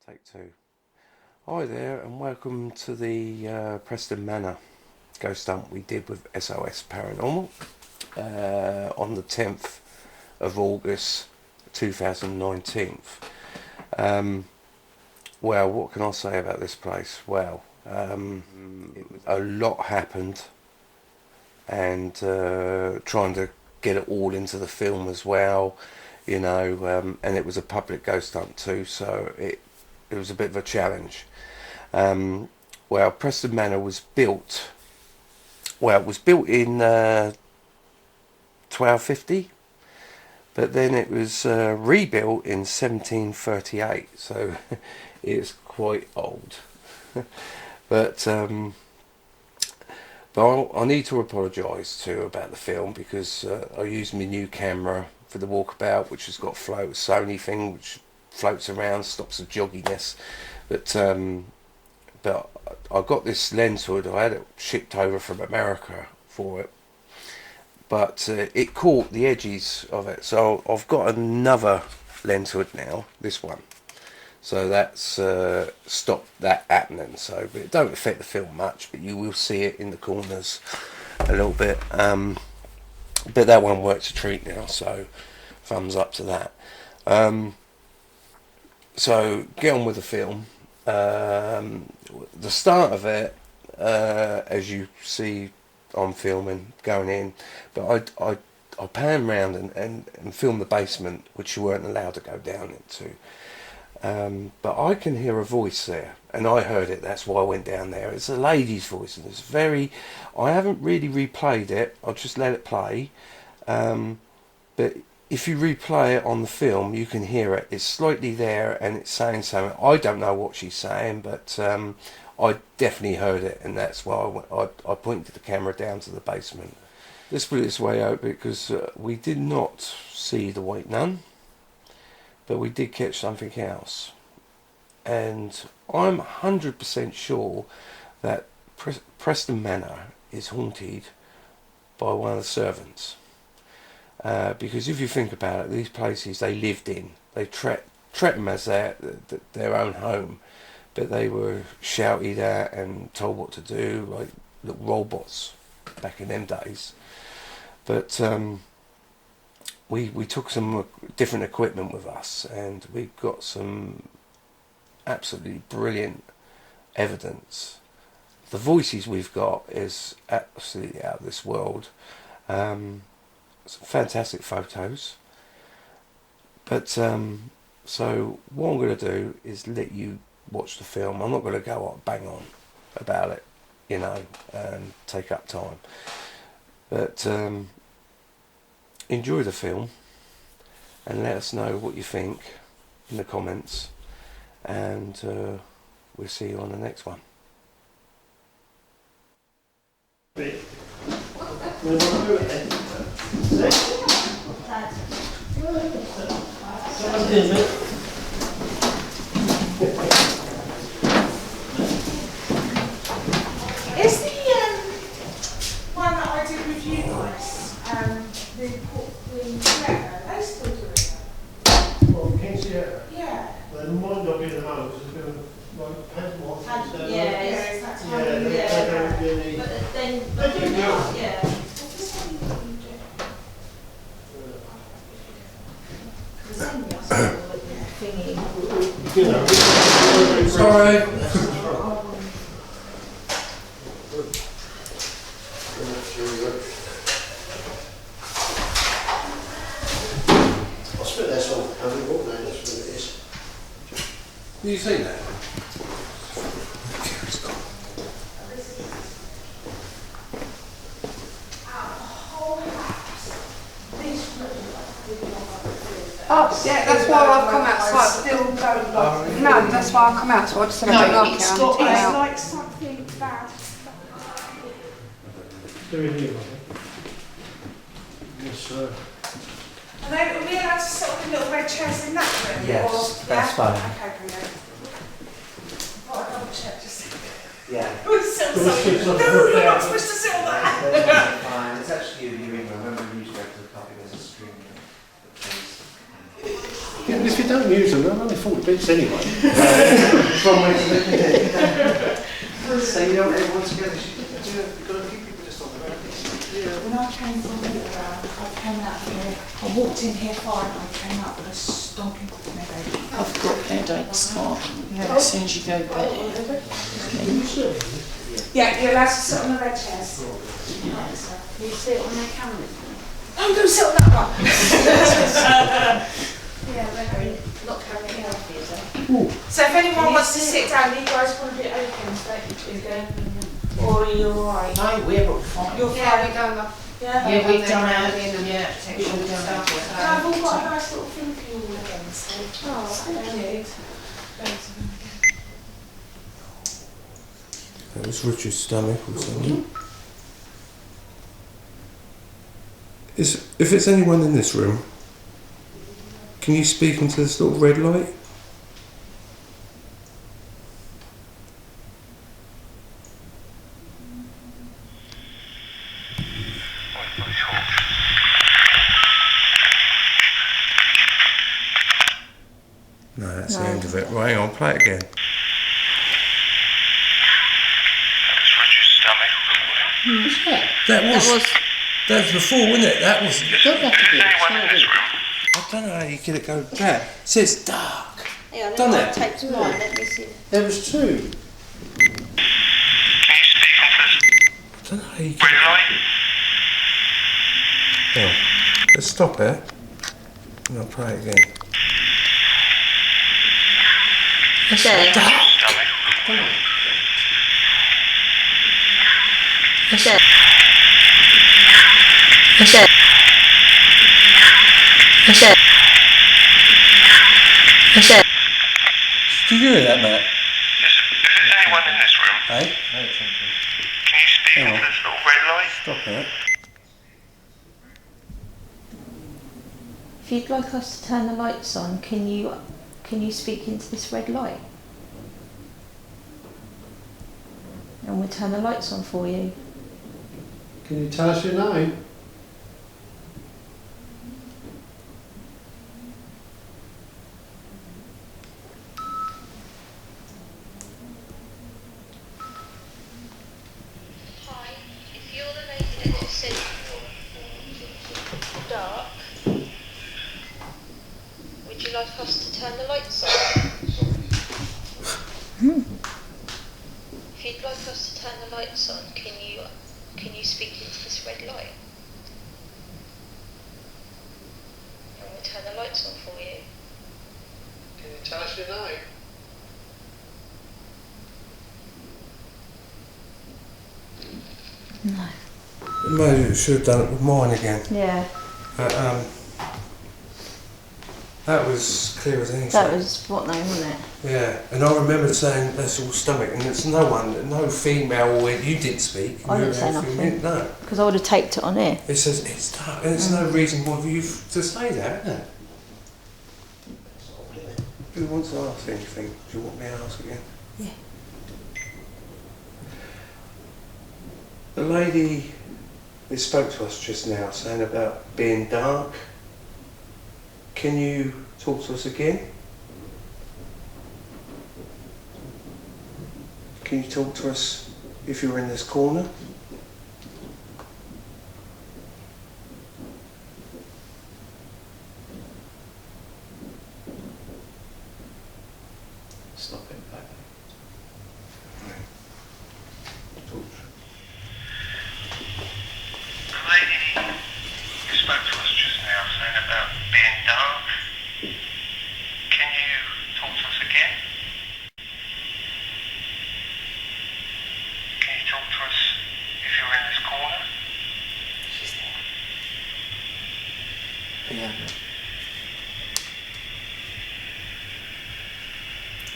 Take two. Hi there, and welcome to the Preston Manor ghost hunt we did with SOS Paranormal on the 10th of August 2019. Well, what can I say about this place? Well, a lot happened, and trying to get it all into the film as well, and it was a public ghost hunt too, so it was a bit of a challenge. Well, Preston Manor was built. Well, it was built in 1250, but then it was rebuilt in 1738. So it's quite old. but I need to apologise too about the film, because I used my new camera for the walkabout, which has got float, Sony thing, which floats around, stops the jogginess. But I got this lens hood. I had it shipped over from America for it, but it caught the edges of it. So I've got another lens hood now, this one. So that's stopped that happening. So, but it don't affect the film much, but you will see it in the corners a little bit. But that one works a treat now. So thumbs up to that. So get on with the film. The start of it, as you see, I'm filming going in, but I pan round and film the basement, which you weren't allowed to go down into. But I can hear a voice there, and I heard it. That's why I went down there. It's a lady's voice, and it's very. I haven't really replayed it. I'll just let it play. But if you replay it on the film, you can hear it. It's slightly there, and it's saying something. I don't know what she's saying, but I definitely heard it, and that's why I pointed the camera down to the basement. Let's put it this way out, because we did not see the White Nun, but we did catch something else. And I'm 100% sure that Preston Manor is haunted by one of the servants. Because if you think about it, these places they lived in, they treat them as their own home, but they were shouted at and told what to do, like little robots back in them days. But we took some different equipment with us, and we got some absolutely brilliant evidence. The voices we've got is absolutely out of this world. Some fantastic photos. But so what I'm going to do is let you watch the film. I'm not going to go on bang on about it, and take up time. But enjoy the film and let us know what you think in the comments, and we'll see you on the next one. Is the one that I did with you guys, the are they still doing it? Well, can you see it? Yeah. They might not be the moment, because they're going to like paint what. Yeah, it's that time of year. They don't really. But then, They do now. yeah. What's this one you do? Because then you're still thingy. You know, Sorry. You seen that? Oh, yeah, that's why I've come outside. Still don't like. No, that's why I come outside. Just so I don't like it. It's I need got, to get it's out. like something bad. They're in here, are they? Yes, sir. Are we allowed to sit on the little red chairs in that room? Yes, or, that's fine. Okay, brilliant. Oh, I'll double check just. Yeah. We'll sit on We'll sit something. on No, the you're not bed. supposed to sit on that. Fine. It's actually a viewing room. Remember we used to go to the coffee, there's a screen room. Yeah, if you don't use them, they're only 40 bits anyway. From where to look at it. So you don't everyone together. You've got a few people just on the road. When I came from I came out here, I walked in here fine, I came out with a stomping headache. I've got headaches as soon as you go to bed. Yeah, you're allowed to sit on the red chairs. Right, so. You sit on their cameras. I'm going to sit on that one. Yeah, they're not carrying it out for you, so. So if anyone wants to sit down, you guys want a bit open, don't you? Or are you alright? No, we're all fine. You're Yeah, fine. we're going up. Yeah? Yeah, we've done around our, in and yeah, protection we've all and done our stuff. bit. I've all got a nice little thing for you all again, so. Oh, thank you. That was Richard's stomach or something. If it's anyone in this room, can you speak into this little red light? No, that's the end of it. Right, I'll play it again. That was before, wasn't it? That was. Don't have to be. I don't know how you get it go there. It says dark. Yeah, Done let me it? take some light, let me see. There was two. I don't know how you get it. Yeah. Let's stop it. And I'll play it again. There. There. Did you hear that, Matt? If there's anyone in this room, Hey? can you speak Hang on. into this little red light? Stop it. If you'd like us to turn the lights on, can you speak into this red light? And we'll turn the lights on for you. Can you tell us your name? Hi, if you're the lady that said dark, would you like us to turn the lights on? If you'd like us to turn the lights on, can you speak into this red light? And we'll turn the lights on for you. Can you tell us your name? Maybe you should have done it with mine again. Yeah, That was clear as anything. that was what name, wasn't it? Yeah, and I remember saying that's all stomach, and it's no female, or you didn't speak. I didn't You say know, nothing. No. Because I would have taped it on here. It says it's dark, and there's no reason why you to say that, is there? Who wants to ask anything? Do you want me to ask again? Yeah. The lady who spoke to us just now, saying about being dark, can you talk to us again? Can you talk to us if you're in this corner? Stop it back. Talk. The lady who spoke to us just now saying about being dark, can you talk to us again? Yeah.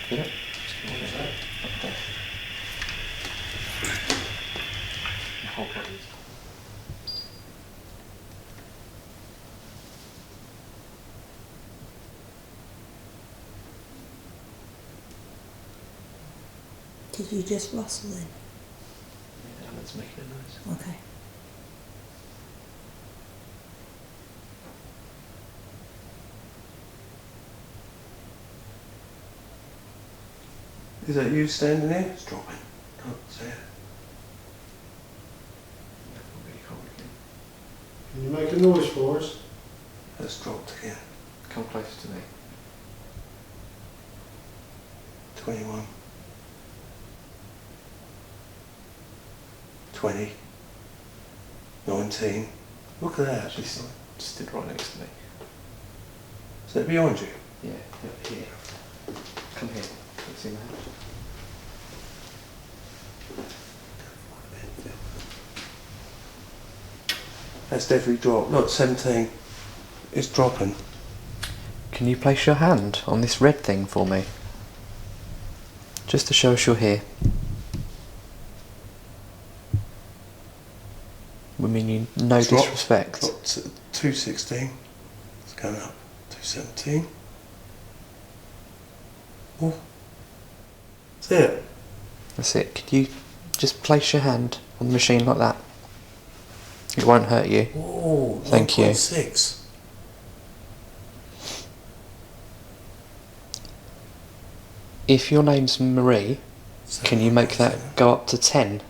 Feel it? Just up there. The whole body. Did you just rustle then? Yeah, Alan's making a noise. Okay. Is that you standing there? It's dropping. Can't see it. Can you make a noise for us? That's dropped again. Come closer to me. 21. 20. 19. Look at that. She's stood right next to me. Is that behind you? Yeah, here. Come here. Can you see my hand? That's definitely dropped. Look, 17. It's dropping. Can you place your hand on this red thing for me? Just to show us you're here. We mean you no It's dropped. disrespect. Dropped to 216. It's going up. 217. Oh. That's it. That's it. Could you just place your hand on the machine like that? It won't hurt you. Oh, Thank you. 1.6. If your name's Marie, can you make that go up to 10?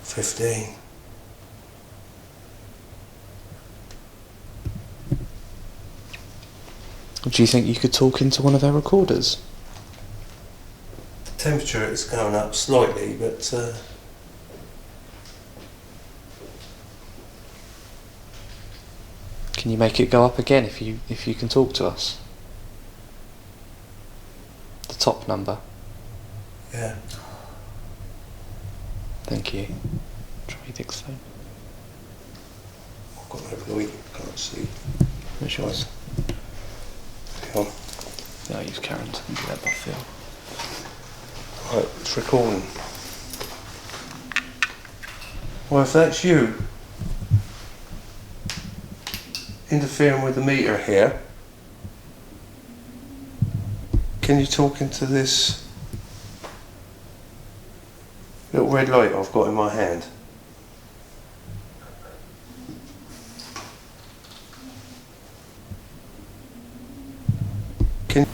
$15. Do you think you could talk into one of our recorders? The temperature is going up slightly, but Can you make it go up again if you can talk to us? The top number. yeah. Thank you. Try your dictaphone. I've got no light. Can't see. Where's yours? Hang on. Yeah, I'll use Karen's. I can do that by feel. Right, it's recording. Well, if that's you interfering with the meter here, can you talk into this little red light I've got in my hand? Can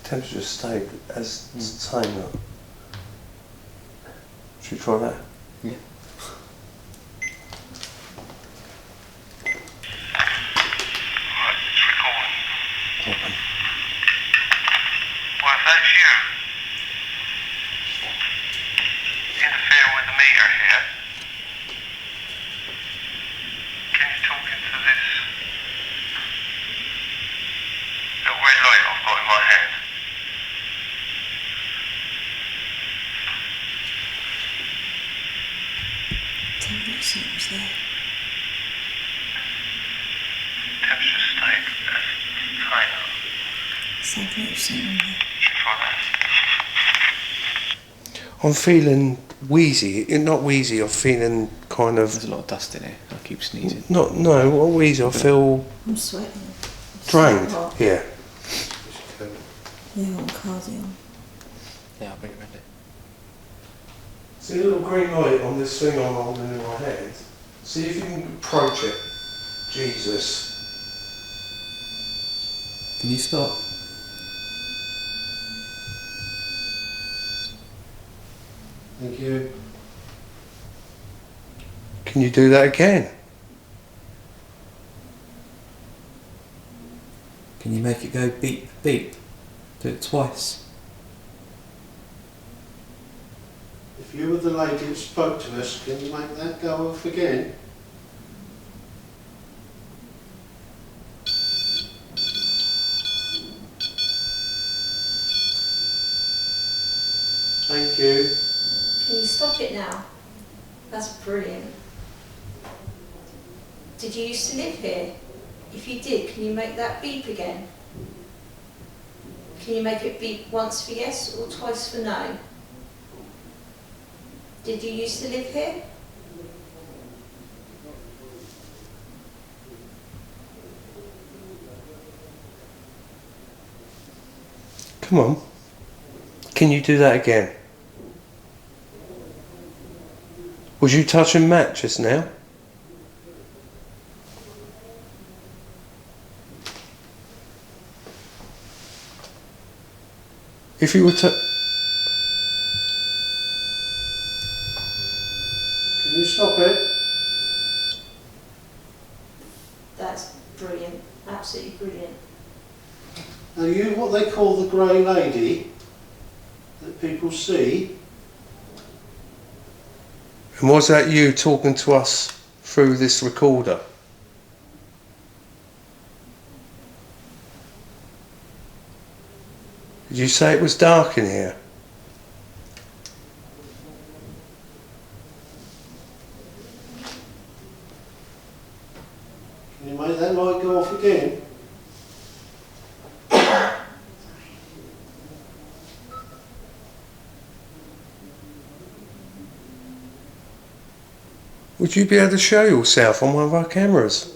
temperature stayed as the same now. Should we try that? Yeah. Right, it's recording. Open. Well, if that's you interfering with the meter here, can you talk into this little red light I've got in my hand? Tell me that something's there. Temperature stayed as high now. Sounds like there's something there. Should we try that? I'm feeling wheezy. Not wheezy, I'm feeling kind of... There's a lot of dust in here. I keep sneezing. No, what wheezy? I feel I'm sweating. It's drained. so hot. Yeah. Yeah, I'm cardio. Yeah, I'll bring it round it. See a little green light on this thing I'm holding in my hand? See if you can approach it. Jesus. Can you stop? Thank you. Can you do that again? Can you make it go beep, beep? Do it twice. If you were the lady that spoke to us, can you make that go off again? That's brilliant. Did you used to live here? If you did, can you make that beep again? Can you make it beep once for yes or twice for no? Did you used to live here? Come on. Can you do that again? Was you touching Matt just now? If you were to... Can you stop it? That's brilliant. Absolutely brilliant. Are you what they call the grey lady that people see? And was that you talking to us through this recorder? Did you say it was dark in here? Can you make that light go off again? Would you be able to show yourself on one of our cameras?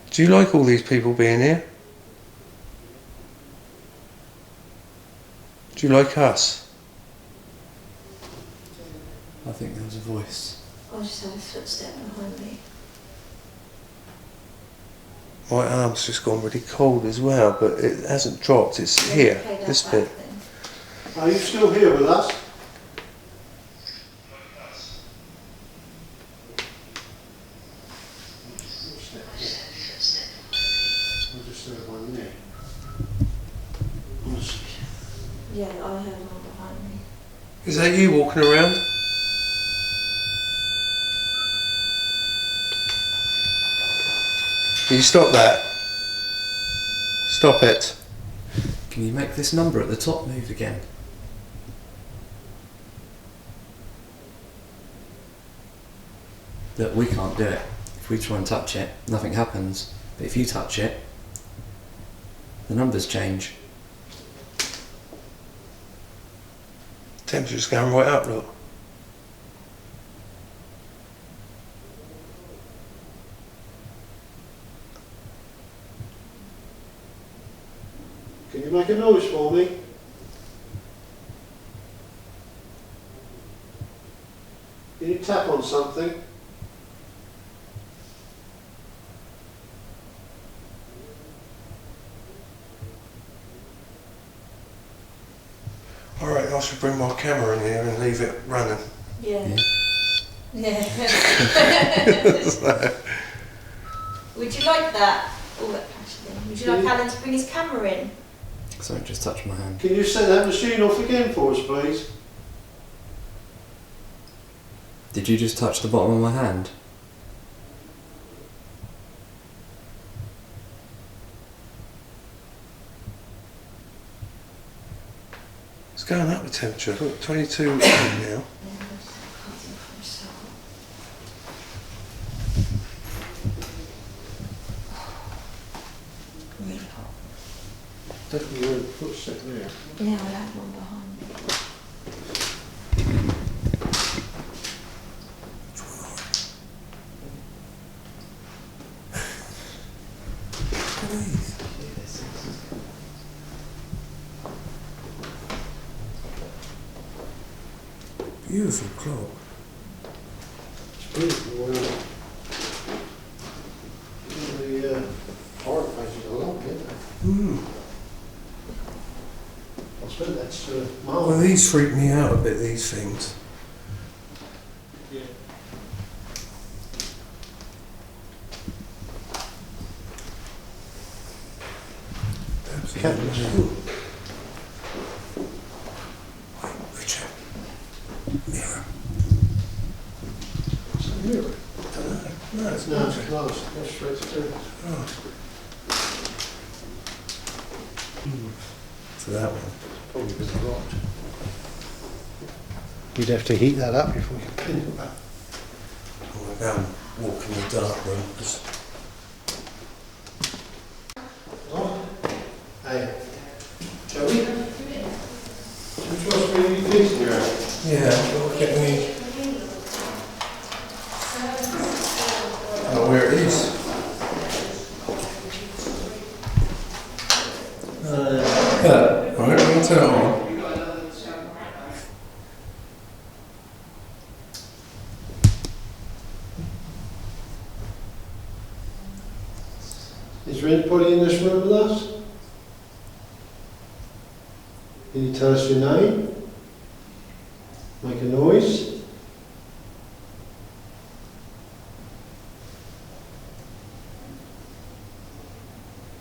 Do you like all these people being here? Do you like us? I think there was a voice. I just had a footstep behind me. My arm's just gone really cold as well, but it hasn't dropped, it's Let me here, play that this back bit. then. Are you still here with us? I just heard one there. Honestly. Yeah, I heard one behind me. Is that you walking around? Can you stop that? Stop it. Can you make this number at the top move again? Look, we can't do it. If we try and touch it, nothing happens. But if you touch it, the numbers change. Temperature's going right up, look. Can you make a noise for me? Can you tap on something? Alright, I should bring my camera in here and leave it running. Yeah. Yeah. So, Would you like that? Oh, that actually. Would you like Alan to bring his camera in? Something just touched my hand. Can you set that machine off again for us, please? Did you just touch the bottom of my hand? it's going up the temperature. Look, 22 now. Really hot. Definitely heard a footstep there. Yeah, I had one behind me. Beautiful clock. It's beautiful. The horror faces a lot, didn't they? Hmm. I suppose that's Well, these freak me out a bit, these things. Yeah. Absolutely. Richard. Mirror. It's a mirror. No, it's No, not. it's close. Go straight through. Oh. to that one. Probably because of rot. You'd have to heat that up before you pin it back. I'm going to go and walk in the dark room. Hey, Joey? Which one's really pleasing you? Yeah, look at me. Oh, where it is. Right, I'm going to turn it on. Is there anybody in this room with us? Can you tell us your name? Make a noise.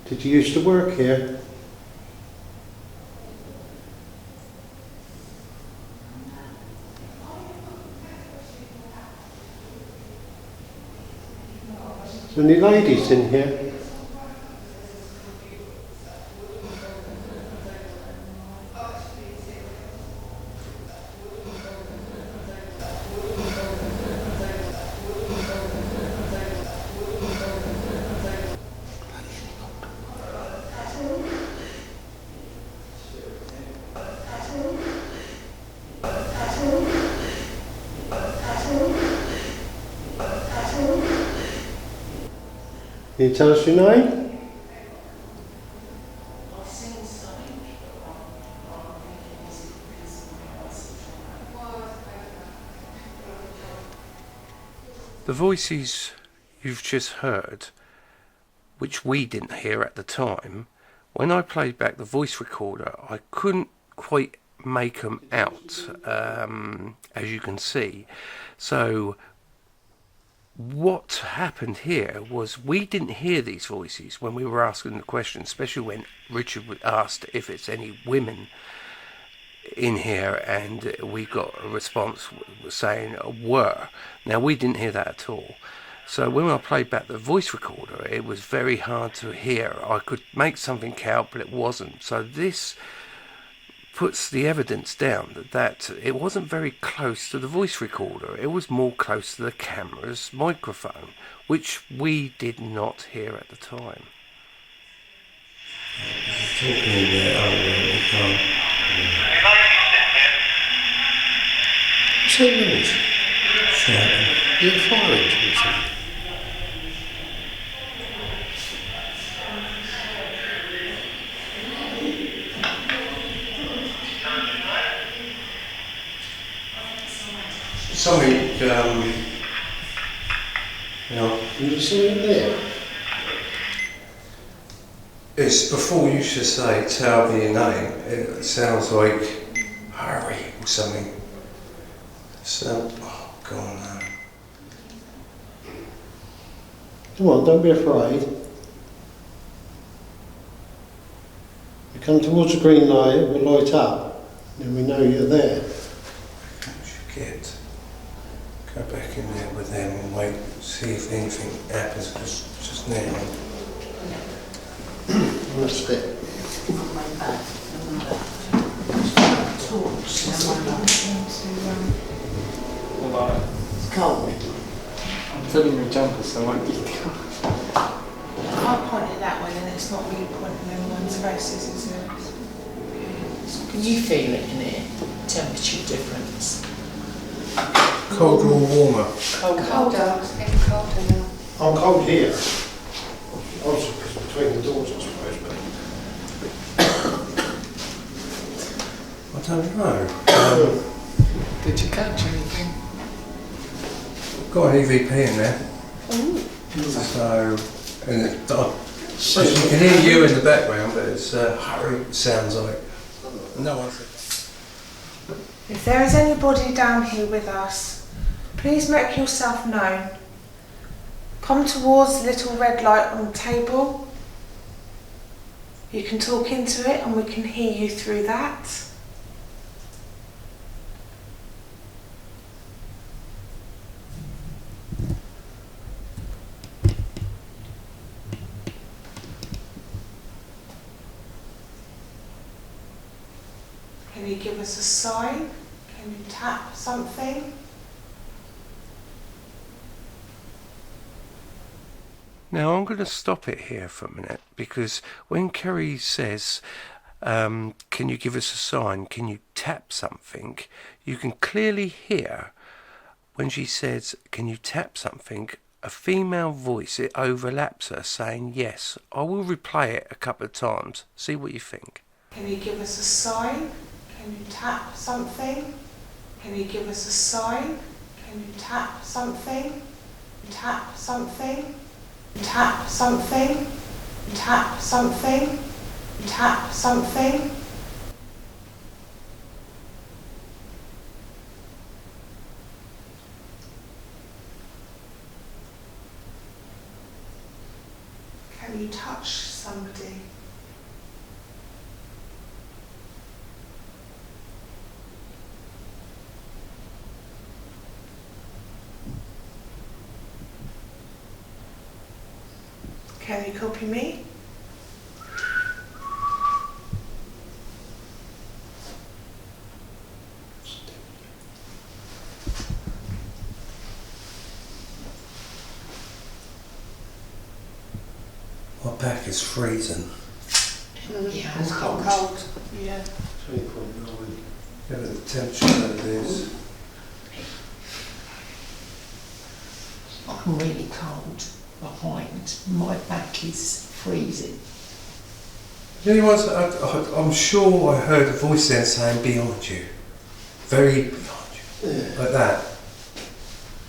Did you used to work here? Is there any ladies in here? Can you tell us your name? The voices you've just heard, which we didn't hear at the time, when I played back the voice recorder, I couldn't quite make them out, as you can see. So what happened here was we didn't hear these voices when we were asking the question, especially when Richard asked if it's any women in here, and we got a response saying were. Now we didn't hear that at all. So when I played back the voice recorder, it was very hard to hear. I could make something out, but it wasn't. So this puts the evidence down that it wasn't very close to the voice recorder. It was more close to the camera's microphone, which we did not hear at the time. Any ladies in What's that noise? Shouting. Is it a fire engine or something? Something, you know, Can you see it there? it's before you should say, tell me your name. It sounds like Harry or something. So, oh, go on now. Come on, don't be afraid. You come towards the green light, it will light up, and we know you're there. What you get? Go back in there with them and wait, see if anything happens, because just now. That's it. It's cold. I'm filling my jumper, so I won't be I pointed that way and it's not really pointing anyone's faces, is it? Can you feel it in here? Temperature difference. Colder or warmer? Colder. It's getting colder now. I'm cold here. Also, because between the doors, I suppose, but... I don't know. Did you catch anything? Got an EVP in there. So, and you can hear you in the background, but it's Harry sounds like. No one said. If there is anybody down here with us, please make yourself known. Come towards the little red light on the table. You can talk into it and we can hear you through that. Can you give us a sign? Can you tap something? Now I'm going to stop it here for a minute, because when Kerry says, can you give us a sign, can you tap something, you can clearly hear when she says, can you tap something, a female voice, it overlaps her saying yes. I will replay it a couple of times, see what you think. Can you give us a sign? Can you tap something? Can you give us a sign? Can you tap something? Tap something? Tap something? Tap something? Tap something? Can you touch somebody? Can you copy me? My back is freezing. Yeah, it's cold. Yeah. 3.9. Yeah, but the temperature of this. I'm really cold behind. My back is freezing. I'm sure I heard a voice then saying behind you. Very behind you. Yeah. Like that.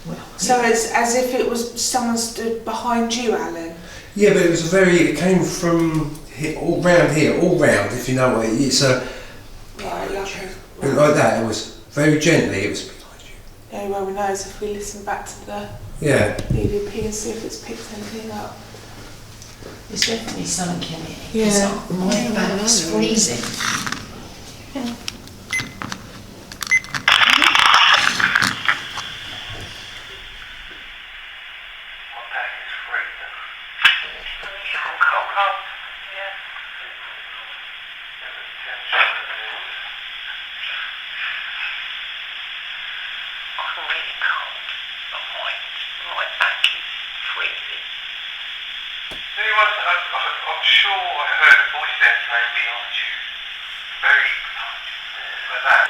Well, So it's as if it was someone stood behind you, Alan. Yeah, but it came from here, all round, if you know what it is. So, Right, like that, it was very gently, it was behind you. The only way we know is if we listen back to the Yeah. EVP and see if it's picked anything up. there's definitely something in it. Yeah. 'Cause my back's freezing. I'm sure I heard a voice there saying behind you. Very behind you. Like that.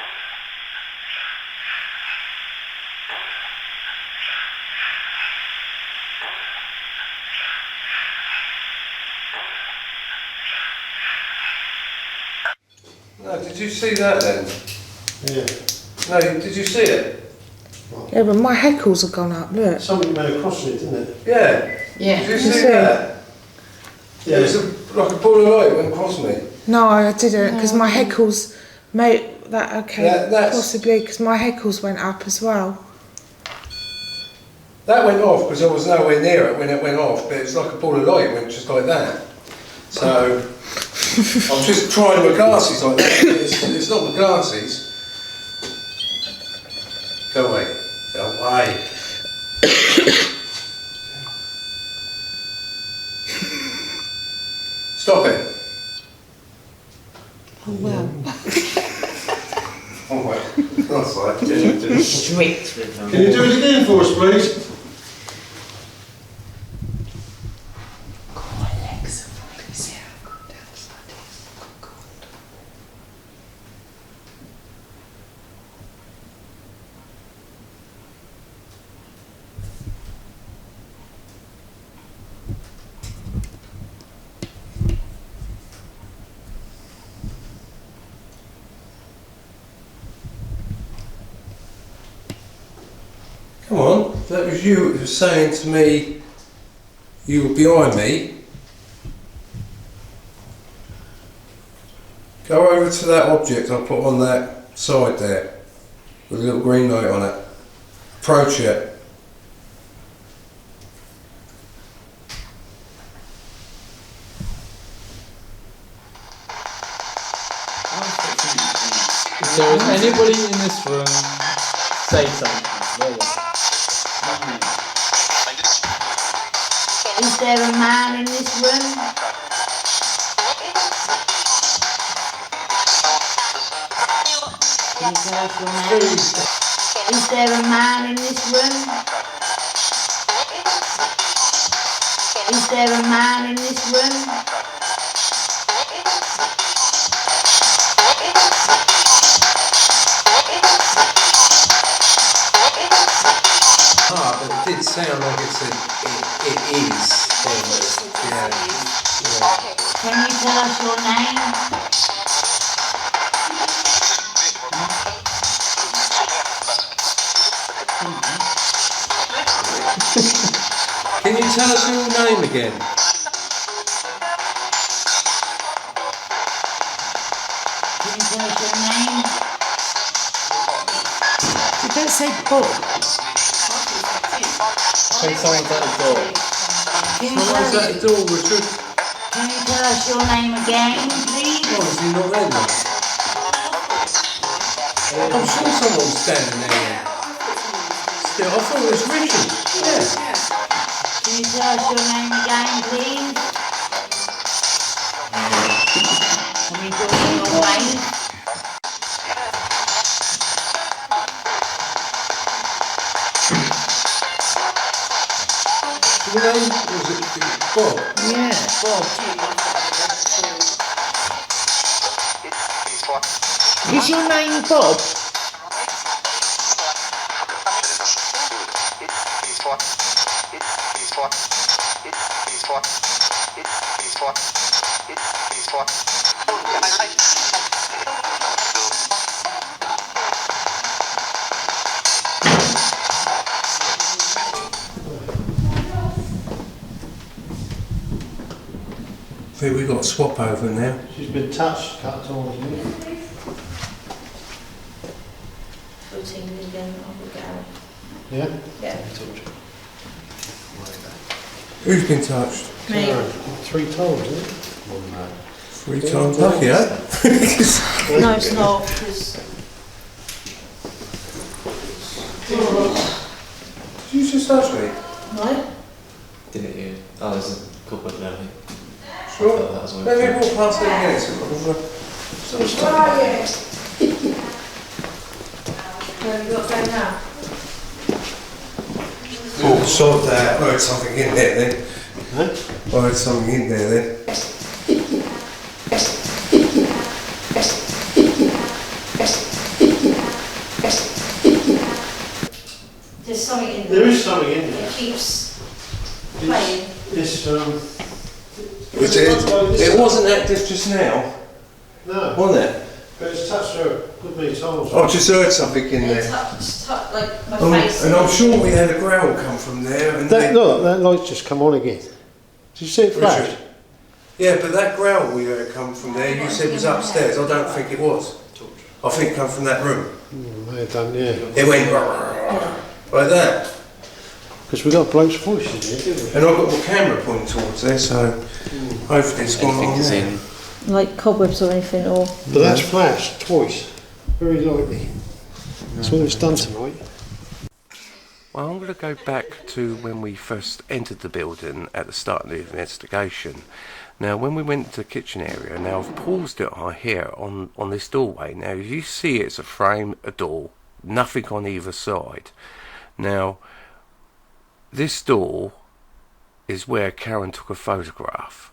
No, did you see that then? Yeah. No, did you see it? Yeah, but my heckles have gone up, look. Something went across it, didn't it? Yeah. Yeah. Did you see see it? that? Yeah. It was like a ball of light went across me. No, I didn't, because my heckles, That's- possibly, because my heckles went up as well. That went off because I was nowhere near it when it went off, but it was like a ball of light, went just like that. So I'm just trying my glasses like that. It's not my glasses. Go away. Go away. Stop it. Oh, well. Oh well. That's right. Strict with them. Can you do it again for us, please? God, my legs are freezing. I've down like God. Come on. That was you. It was saying to me, you were behind me. Go over to that object I put on that side there, with a little green light on it. Approach it. If there is anybody in this room, say something. There you go. Is there a man in this room? Can you tell us your name? Is there a man in this room? Is there a man in this room? But it did sound like it is. Yeah. Can you tell us your name? Can you tell us your name again? Can you tell us your name? You don't say Bob. I think someone's at the door. Can you Someone's tell at the door, Richard. Can you tell us your name again, please? Oh, is he not there now? I'm sure someone's standing there now. Still, I thought it was Richard. Yeah. Can you tell us your name again, please? Can we do it your way? Your name was it Bob? Yeah, Bob. Is your name Bob? I think we've got a swap over now. She's been touched, cut on, isn't it? Routine again, I'll go out. Yeah? Yeah. Who's been touched? Me. 3 times, isn't it? 3 times lucky, eh? No, it's not, because... Did you just touch me? No? Didn't you? Oh, there's a couple of them. Sure. That was Let me walk past it again. Where are you? Where have you got to go now? Oh, sod that. I heard something in there then. Huh? I heard something in there then. There's something in there. There is something in there. It keeps playing. It wasn't active just now, No, wasn't it? but it's touched her a good many times. I just heard something in It there. touched like my face. And I'm sure we had a growl come from there. And then, Look, that light's just come on again. Did you see it flash? Richard. Yeah, but that growl we heard come from there, you said was upstairs. I don't think it was. I think it come from that room. May have done, yeah. It went like that. Because we got bloke's voice in here, didn't we? And I've got my camera pointing towards there, so hopefully it's gone on there. Like cobwebs or anything, or... But that's flashed twice, very lightly. That's what it's done tonight. Well, I'm going to go back to when we first entered the building at the start of the investigation. Now, when we went to the kitchen area, now I've paused it here on this doorway. Now, you see it's a frame, a door, nothing on either side. Now, this door is where Karen took a photograph.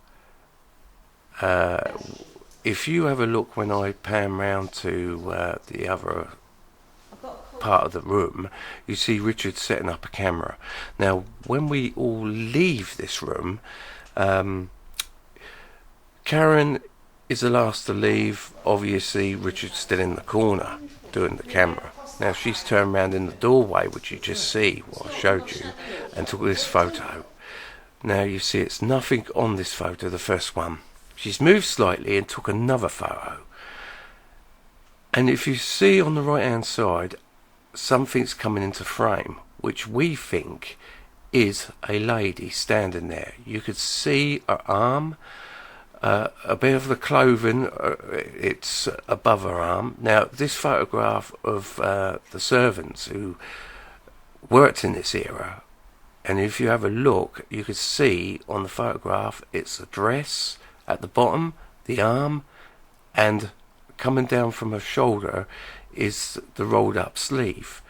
If you have a look when I pan round to the other part of the room, you see Richard setting up a camera. Now, when we all leave this room, Karen is the last to leave. Obviously, Richard's still in the corner doing the camera. Now, she's turned around in the doorway, which you just see, what I showed you, and took this photo. Now, you see it's nothing on this photo, the first one. She's moved slightly and took another photo. And if you see on the right-hand side, something's coming into frame, which we think is a lady standing there. You could see her arm, a bit of the clothing, it's above her arm. Now, this photograph of the servants who worked in this era, and if you have a look, you could see on the photograph, it's a dress at the bottom, the arm, and coming down from her shoulder is the rolled up sleeve.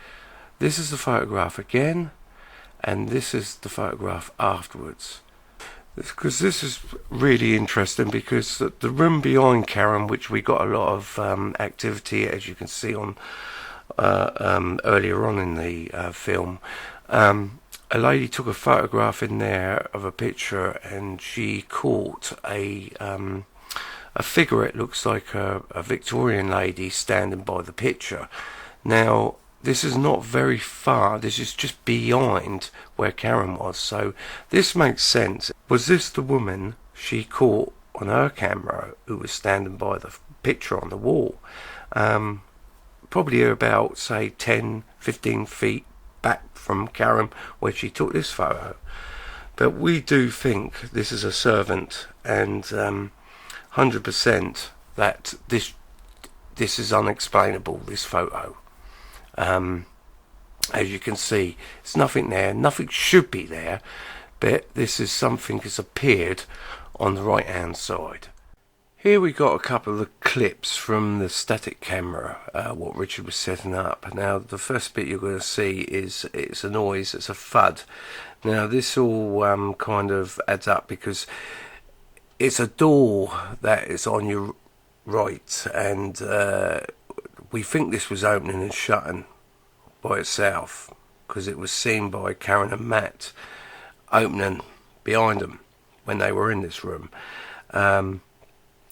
This is the photograph again, and this is the photograph afterwards. Because this is really interesting, because the room behind Karen, which we got a lot of activity, as you can see on earlier on in the film, a lady took a photograph in there of a picture, and she caught a figure. It looks like a Victorian lady standing by the picture. Now, this is not very far. This is just behind where Karen was. So this makes sense. Was this the woman she caught on her camera who was standing by the picture on the wall? Probably about, say, 10, 15 feet back from Karen where she took this photo. But we do think this is a servant, and 100% that this is unexplainable, this photo. As you can see, there's nothing there, nothing should be there, but this is something that's appeared on the right hand side. Here we got a couple of clips from the static camera, what Richard was setting up. Now the first bit you're going to see is it's a noise, it's a thud. Now this all kind of adds up, because it's a door that is on your right, and we think this was opening and shutting by itself, because it was seen by Karen and Matt opening behind them when they were in this room.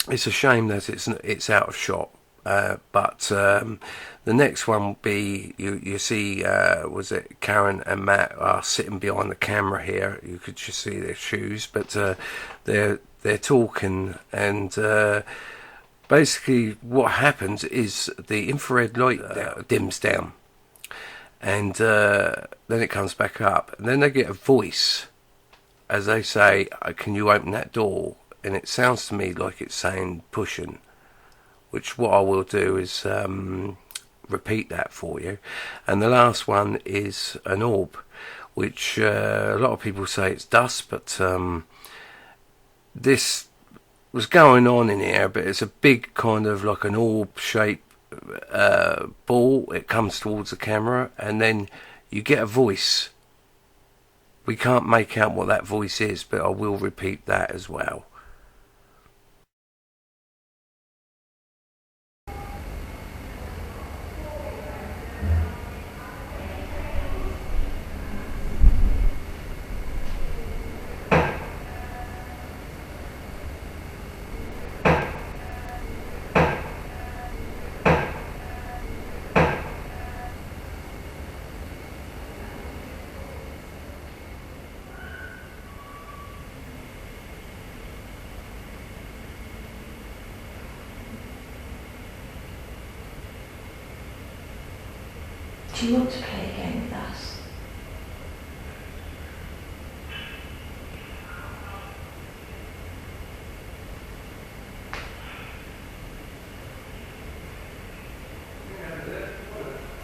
It's a shame that it's out of shot, but the next one will be, you see, was it Karen and Matt are sitting behind the camera here. You could just see their shoes, but they're talking, and basically what happens is the infrared light dims down, and then it comes back up, and then they get a voice as they say, "Can you open that door?" And it sounds to me like it's saying pushing, which what I will do is repeat that for you. And the last one is an orb, which a lot of people say it's dust, but this was going on in here, but it's a big kind of like an orb shaped ball. It comes towards the camera, and then you get a voice. We can't make out what that voice is, but I will repeat that as well. Do you want to play a game with us?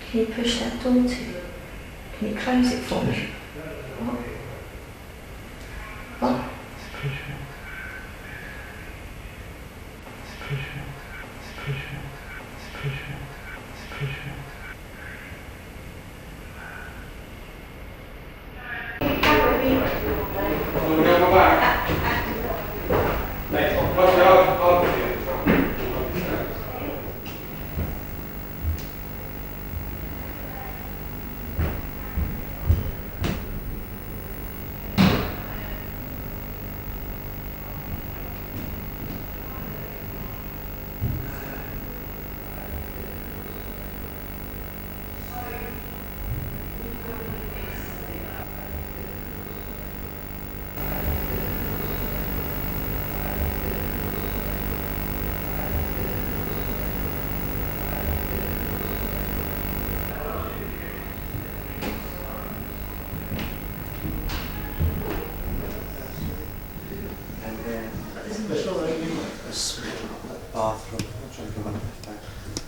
Can you push that door to? Can you close it for me? What? What?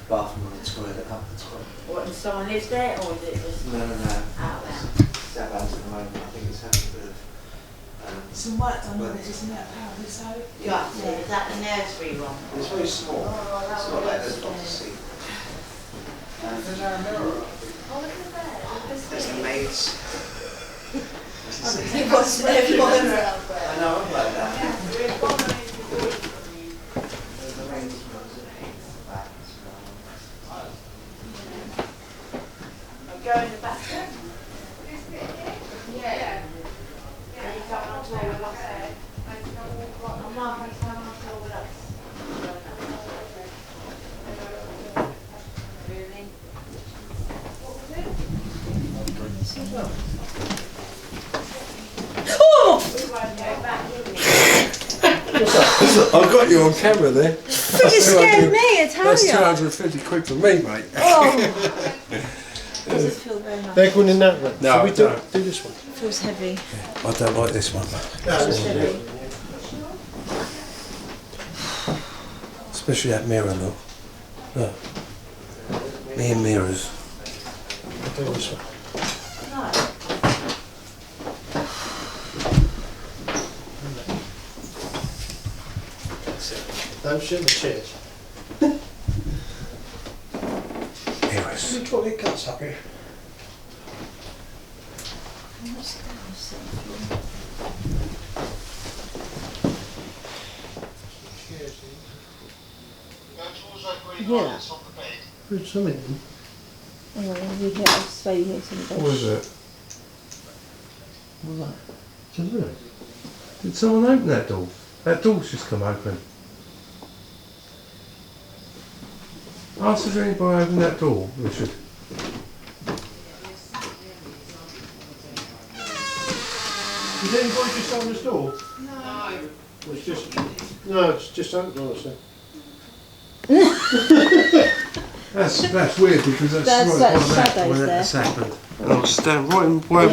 Bathroom and the toilet, up the toilet. What, and someone lives there, or is it just No. out there? It's out at the moment. I think it's having a bit of... Some work done on this, isn't it, apparently, so... Yeah, is that the nursery one? It's very small. Oh, It's not like there's lots to see. There's the maze. He wants everyone. I know, I'm like that. Go in the back. Yeah. I've got you on camera there. You scared me, I tell That's you. 250 quid for me, mate. Oh. Does it feel very nice? They're going in that one. No, Shall we do don't. this one? It feels heavy. I don't like this one. Feels heavy. Especially that mirror, look. Look. Me and mirrors. I'll do this one. Don't shit the chairs. Mirrors. You put your cuts up here. Yeah. There's something. Oh, we get I'll sway here something. What is it? What's that? It's a mirror. Did someone open that door? That door's just come open. Ask if anybody opened that door, Richard. Did anybody just open this door? No. It's just... No, it's just open, honestly. That's weird because that's right on that when that's happened. And I was standing right in where I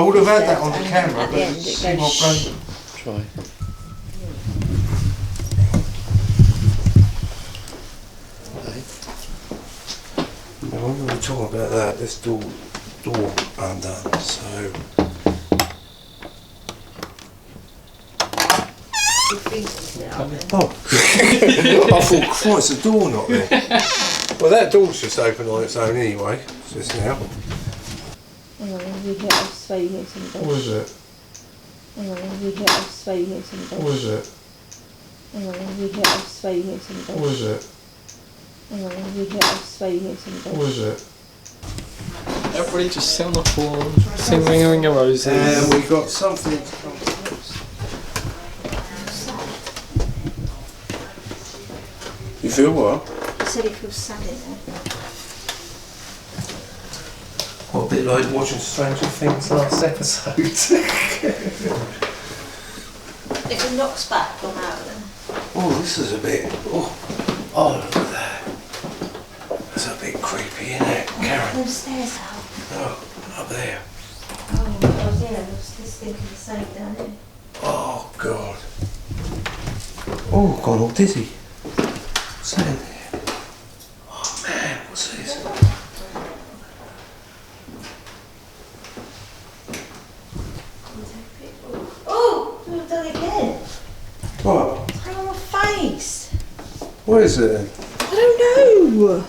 would have had that on the camera, but it's not blown. Try. Now, when we were talking about that, this door undone, so... Oh, I thought, Christ, the door not there. Well, that door's just open on its own anyway, just now. Oh, we get I'll sway here something. What is it? Oh, we get I'll sway here something. What is it? Oh, we get I'll sway here something. What is it? Oh, we get I'll sway here something. What is it? Everybody just sit on the floor, sing Ring of Roses. And we got something. You feel what? He said it feels sad in there. What, a bit like watching Stranger Things last episode. If it knocks back, come out then. Oh, this is a bit. Oh, look at that. That's a bit creepy, isn't it, Karen? Those stairs out. Oh, up there. Oh, yeah, I was just thinking the same down here. Oh, God. Oh, gone all dizzy. What's that in there? Oh, man, what's this? Oh, we've done it again. What? It's on my face. What is it? I don't know.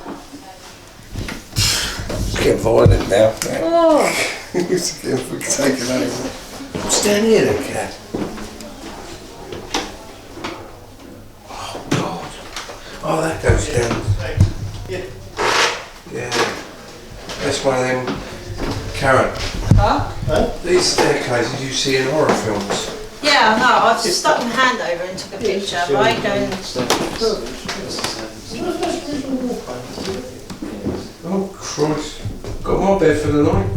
It's getting violent now. Oh. It's getting taken over. What's down here then, Cat? Oh, God. Oh, that goes down. Yeah. That's one of them, Karen. Huh? These staircases you see in horror films. Yeah, no, I've just stuck my hand over and took a picture, but I ain't going. Oh, Christ. Got my bed for the night.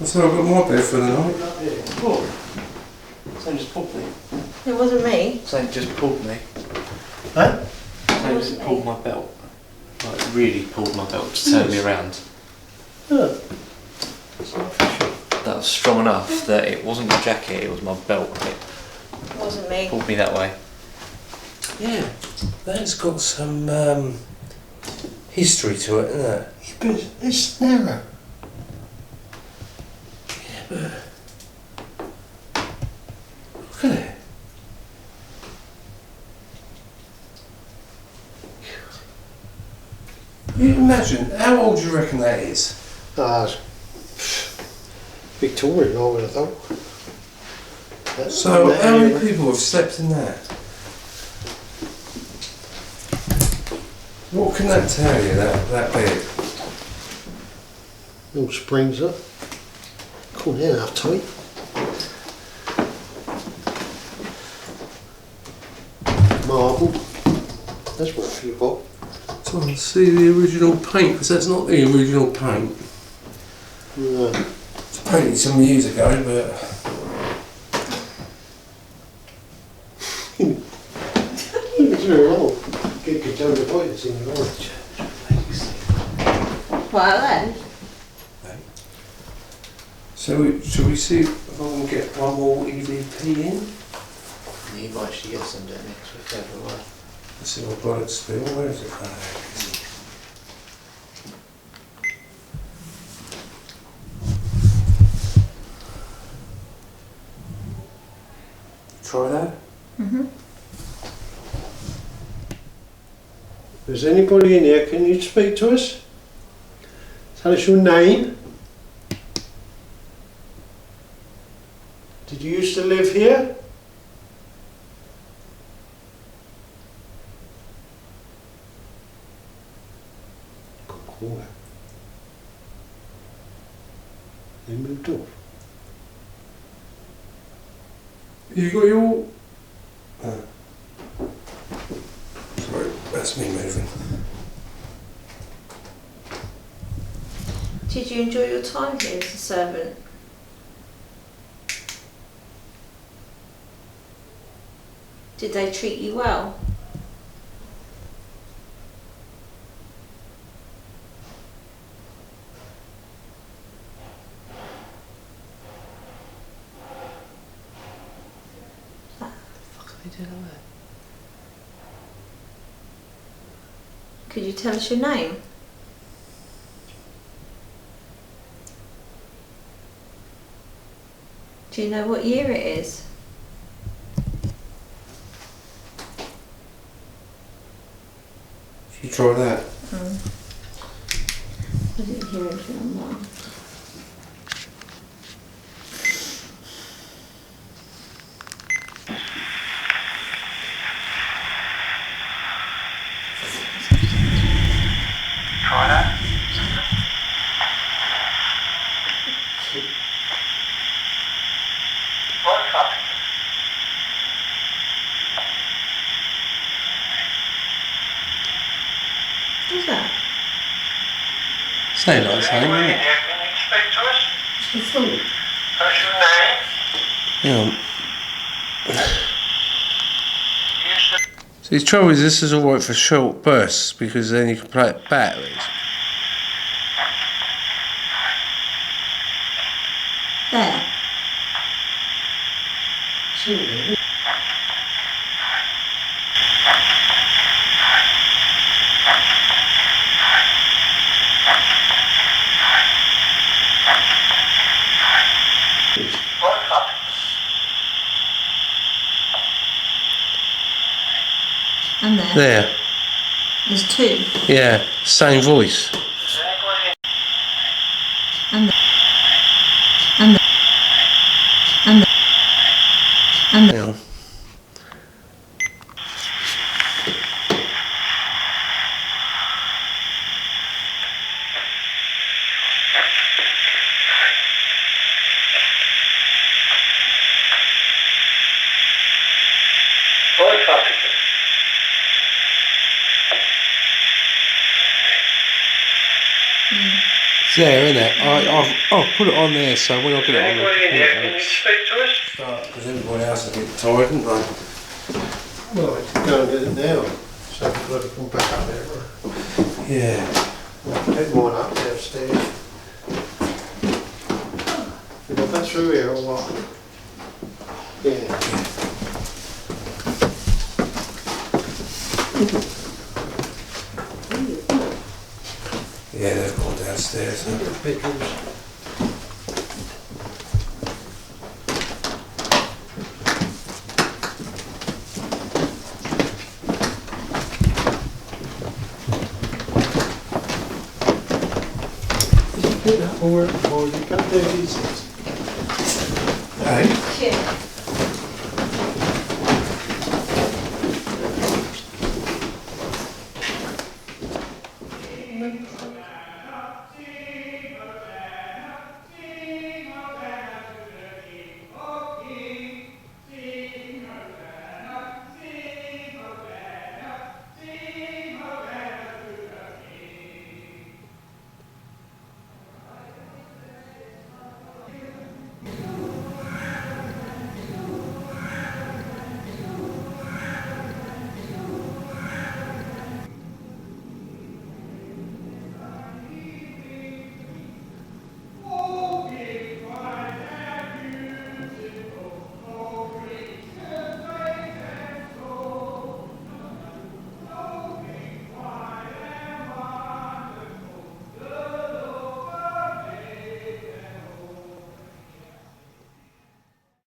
So I've got my bed for the night. What? Someone just pulled me. It wasn't me. Someone just pulled me. Huh? Someone just pulled my belt. Like, really pulled my belt to turn me around. Yeah. That was strong enough that it wasn't my jacket, it was my belt. It Wasn't me. pulled me that way. Yeah, that's got some history to it, isn't it? Yeah, but it's narrow. Yeah, but look at it. You imagine, how old do you reckon that is? Victorian, I would have thought. So, how many people have slept in that? What can that tell you, that bed? All springs up. Cool, they're up tight. Marble. That's worth a few bob. So I see the original paint, because that's not the original paint. No. It's painted some years ago, but... It's very old. Get down the point that's in the orange. Well then. So, shall we see if I can get one more EVP in? You might actually get some down next week over away. Let's see what I've got it still. Where is it? Try that. If there's anybody in here, can you speak to us? Tell us your name. Did you used to live here? Good call. They moved off. You got your... Sorry, that's me moving. Did you enjoy your time here as a servant? Did they treat you well? What the fuck are they doing over there? Could you tell us your name? Do you know what year it is? You try that. I didn't hear anything on that. Try that. Right up. What's that? Say like the same, Anybody in isn't it? here, can you speak to us? It's full. What's your name? Hang on. You used to... See, the trouble is this is alright for short bursts, because then you can play it backwards. There. Right up. And there. There. There's two. Yeah, same voice. Is anybody in... And there. And there. And there. And there. Hang on. Right up. It's there, isn't it? I'll put it on there so when I get it on the Anybody in here, can you computer, speak to us? because everybody else will get tired, won't they? Well, I can go and get it now. So I've got to come back up there. Yeah. Take mine up downstairs. Did I go through here or what? Yeah. Yeah, they've gone downstairs. Huh? Bedrooms. think that will work for you. Cut 36. Hey? Yeah.